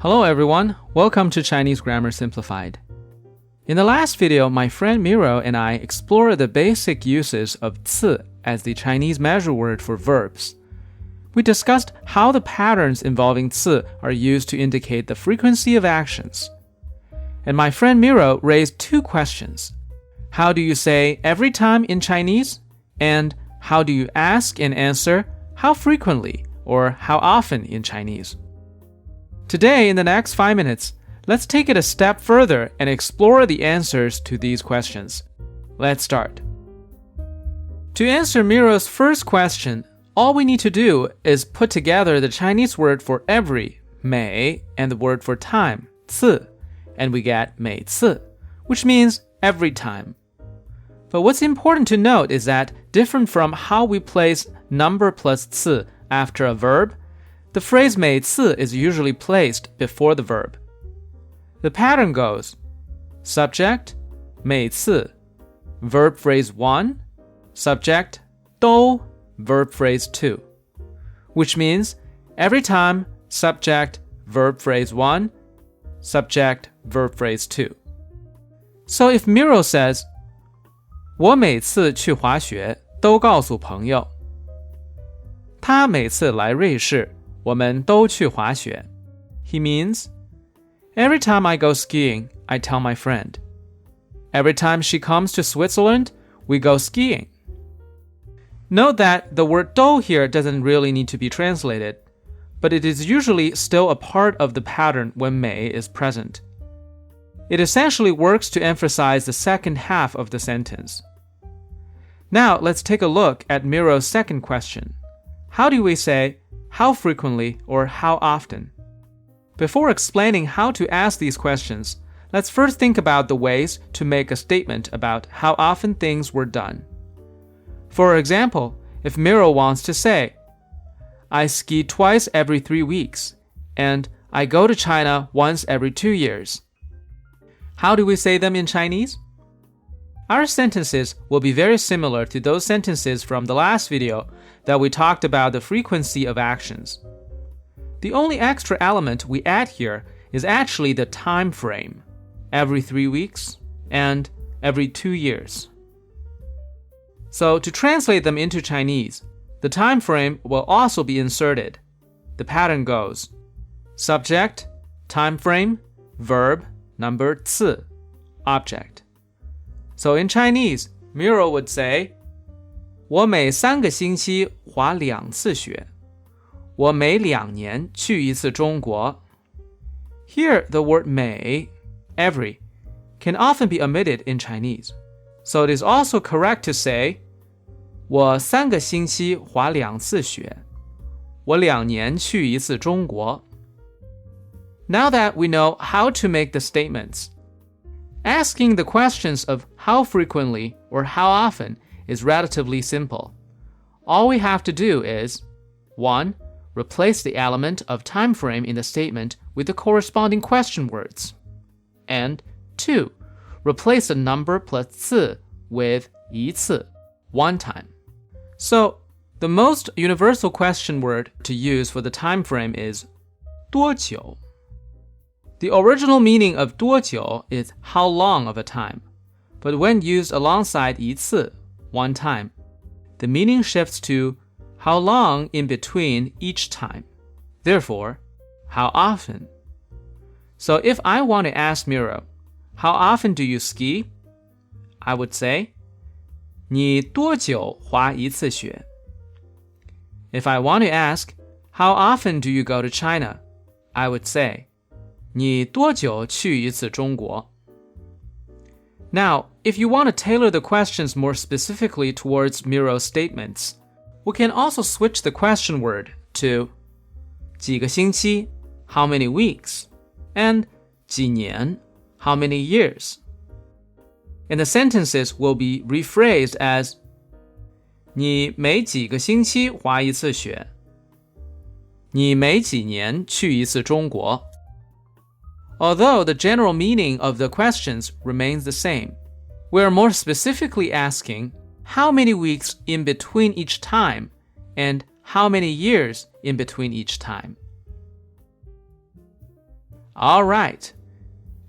Hello everyone, welcome to Chinese Grammar Simplified. In the last video, my friend Miro and I explored the basic uses of 次 as the Chinese measure word for verbs. We discussed how the patterns involving 次 are used to indicate the frequency of actions. And my friend Miro raised two questions. How do you say every time in Chinese? And how do you ask and answer how frequently or how often in Chinese? Today, in the next 5 minutes, let's take it a step further and explore the answers to these questions. Let's start. To answer Miro's first question, all we need to do is put together the Chinese word for every, 每, and the word for time, 次, and we get 每次, which means every time. But what's important to note is that, different from how we place number plus 次 after a verb, the phrase 每次 is usually placed before the verb. The pattern goes subject, 每次, verb phrase 1, subject, 都, verb phrase 2, which means every time, subject, verb phrase 1, subject, verb phrase 2. So if Miro says, 我每次去滑雪都告诉朋友，他每次来瑞士我们都去滑雪. He means, every time I go skiing, I tell my friend. Every time she comes to Switzerland, we go skiing. Note that the word 都 here doesn't really need to be translated, but it is usually still a part of the pattern when 每 is present. It essentially works to emphasize the second half of the sentence. Now let's take a look at Miro's second question. How do we say how frequently or how often? Before explaining how to ask these questions, let's first think about the ways to make a statement about how often things were done. For example, if Miro wants to say, I ski twice every 3 weeks, and I go to China once every 2 years. How do we say them in Chinese? Our sentences will be very similar to those sentences from the last video that we talked about the frequency of actions. The only extra element we add here is actually the time frame, every 3 weeks and every 2 years. So to translate them into Chinese, the time frame will also be inserted. The pattern goes subject, time frame, verb, number 次, object. So in Chinese, Miro would say, 我每3个星期滑2次雪，我每2年去1次中国. Here, the word 每, every, can often be omitted in Chinese. So it is also correct to say, 我3个星期滑2次雪，我2年去1次中国. Now that we know how to make the statements, asking the questions of how frequently or how often is relatively simple. All we have to do is 1. Replace the element of time frame in the statement with the corresponding question words. And 2. Replace the number plus 次 with 一次, one time. So, the most universal question word to use for the time frame is 多久. The original meaning of 多久 is how long of a time, but when used alongside 一次, one time, the meaning shifts to how long in between each time. Therefore, how often. So if I want to ask Miro, how often do you ski? I would say, 你多久滑一次雪? If I want to ask, how often do you go to China? I would say, 你多久去一次中国? Now, if you want to tailor the questions more specifically towards Miro's statements, we can also switch the question word to 几个星期, how many weeks, and 几年, how many years. And the sentences will be rephrased as 你每几个星期滑一次雪，你每几年去一次中国. Although the general meaning of the questions remains the same, we are more specifically asking how many weeks in between each time and how many years in between each time. All right.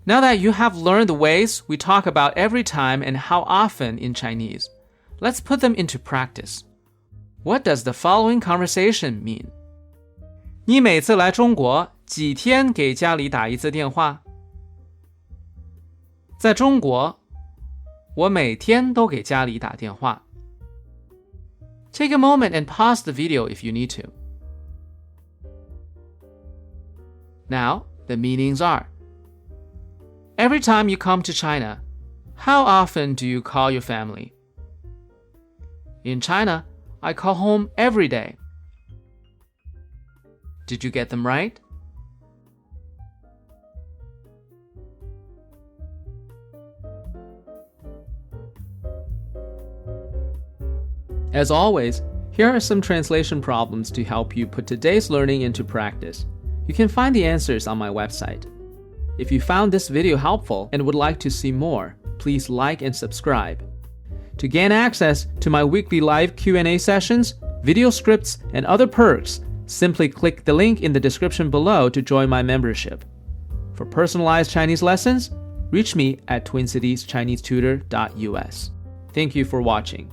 Now that you have learned the ways we talk about every time and how often in Chinese, let's put them into practice. What does the following conversation mean? 你每次来中国几天给家里打一次电话？在中国，我每天都给家里打电话。Take a moment and pause the video if you need to. Now, the meanings are: every time you come to China, how often do you call your family? In China, I call home every day. Did you get them right? As always, here are some translation problems to help you put today's learning into practice. You can find the answers on my website. If you found this video helpful and would like to see more, please like and subscribe. To gain access to my weekly live Q&A sessions, video scripts, and other perks, simply click the link in the description below to join my membership. For personalized Chinese lessons, reach me at TwinCitiesChineseTutor.us. Thank you for watching.